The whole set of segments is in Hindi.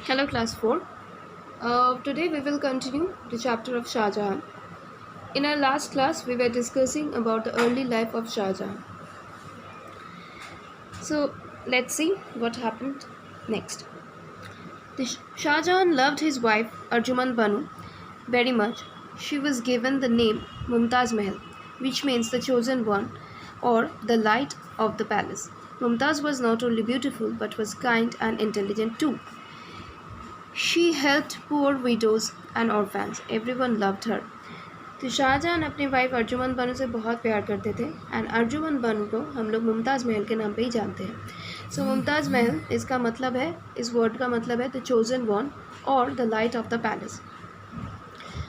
Hello class 4. Today we will continue the chapter of Shah Jahan. In our last class we were discussing about the early life of Shah Jahan. So let's see what happened next. Shah Jahan loved his wife Arjuman Banu very much. She was given the name Mumtaz Mahal, which means the chosen one or the light of the palace. Mumtaz was not only beautiful but was kind and intelligent too. She helped poor widows and orphans. Everyone loved her. तो शाहजहां अपनी वाइफ अर्जुमन बानो से बहुत प्यार करते थे एंड अर्जुमन बानो को हम लोग मुमताज़ महल के नाम पे ही जानते हैं. सो मुमताज़ महल इसका मतलब है, इस वर्ड का मतलब है द चोजन वन और the light of the palace.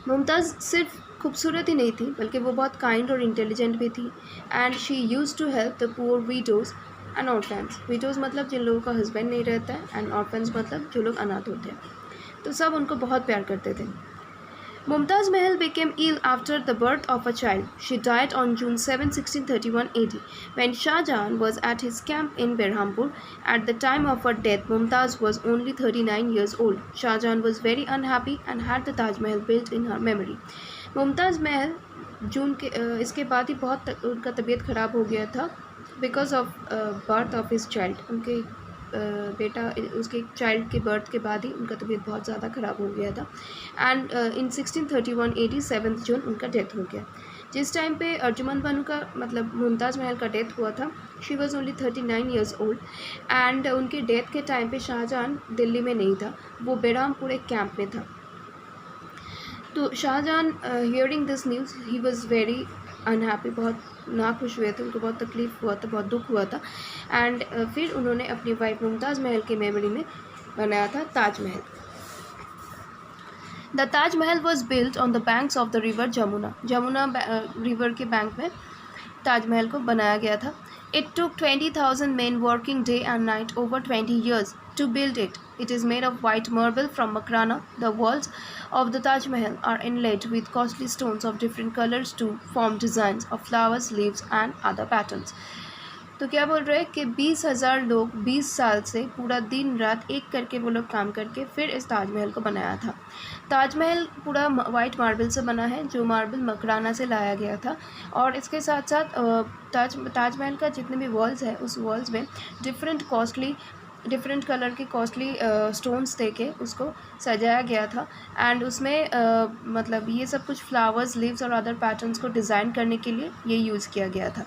Mumtaz सिर्फ खूबसूरत ही नहीं थी बल्कि वो बहुत काइंड और इंटेलिजेंट भी थी. And she use to help the poor widows and orphans. Widows मतलब जिन लोगों का हस्बैंड नहीं रहता है एंड ऑर्फेंस मतलब जो लोग अनाथ होते हैं. तो सब उनको बहुत प्यार करते थे. Mumtaz Mahal became ill after the birth of a child. She died on June 7, 1631 AD, when Shah Jahan was at his camp in Berhampur. At the time of her death, Mumtaz was only 39 years old. Shah Jahan was very unhappy and had the Taj Mahal built in her memory. Mumtaz Mahal जून के इसके बाद ही बहुत उनका तबीयत ख़राब हो गया था because of birth of his child. उनके बेटा उसके चाइल्ड के बर्थ के बाद ही उनका तबीयत बहुत ज़्यादा ख़राब हो गया था. एंड इन 1631 AD 7 जून उनका डेथ हो गया. जिस टाइम पे अर्जुमन बानो का मतलब मुमताज़ महल का डेथ हुआ था, she was only 39 years old. And उनके डेथ के टाइम पे शाहजहां दिल्ली में नहीं था, वो बेरामपुर एक कैंप में था. तो Shahjahan hearing this news he was very unhappy, बहुत नाखुश हुए थे, उनको बहुत तकलीफ़ हुआ था, बहुत दुख हुआ था. एंड फिर उन्होंने अपनी वाइफ मुमताज़ महल के मेमोरी में बनाया था Taj Mahal. The Taj Mahal was built on the banks of the river Jamuna. Jamuna river के बैंक में ताज महल को बनाया गया था. It took 20,000 men working day and night over 20 years to build it. It is made of white marble from Makrana. The walls of the Taj Mahal are inlaid with costly stones of different colors to form designs of flowers, leaves and other patterns. तो क्या बोल रहे हैं कि 20,000 लोग 20 साल से पूरा दिन रात एक करके वो लोग काम करके फिर इस ताजमहल को बनाया था. ताजमहल पूरा वाइट मार्बल से बना है, जो मार्बल मकराना से लाया गया था. और इसके साथ साथ ताजमहल का जितने भी वॉल्स है उस वॉल्स में डिफरेंट कलर के कॉस्टली स्टोन्स दे के उसको सजाया गया था. एंड उसमें मतलब ये सब कुछ फ्लावर्स, लीव्स और अदर पैटर्न्स को डिज़ाइन करने के लिए ये यूज़ किया गया था.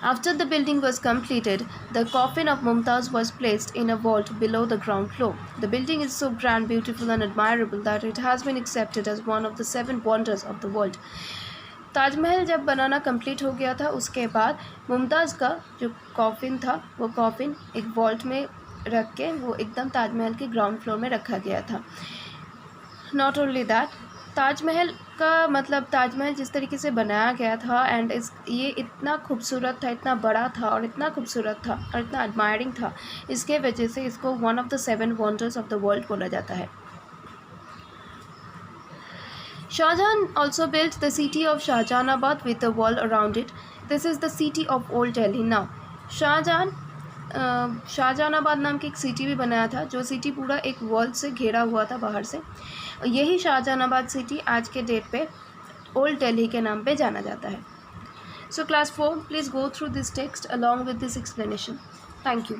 After the building was completed, the coffin of Mumtaz was placed in a vault below the ground floor. The building is so grand, beautiful and admirable that it has been accepted as one of the 7 wonders of the world. Taj Mahal जब बनाना कंप्लीट हो गया था उसके बाद मुमताज़ का जो कॉफिन था वो कॉफिन एक वॉल्ट में रख के वो एकदम ताजमहल के ग्राउंड फ्लोर में रखा गया था. नॉट ओनली दैट, ताजमहल का मतलब ताजमहल जिस तरीके से बनाया गया था एंड ये इतना खूबसूरत था, इतना बड़ा था और इतना खूबसूरत था और इतना एडमायरिंग था, इसके वजह से इसको one of the 7 wonders of the world बोला जाता है. Shahjahan also built the city of Shahjahanabad with a wall around it. This is the city of Old Delhi now. Shahjahanabad नाम की एक सिटी भी बनाया था, जो सिटी पूरा एक वॉल से घेरा हुआ था बाहर से. यही शाहजहानाबाद सिटी आज के डेट पे ओल्ड दिल्ली के नाम पे जाना जाता है. So class 4, please go through this text along with this explanation. Thank you.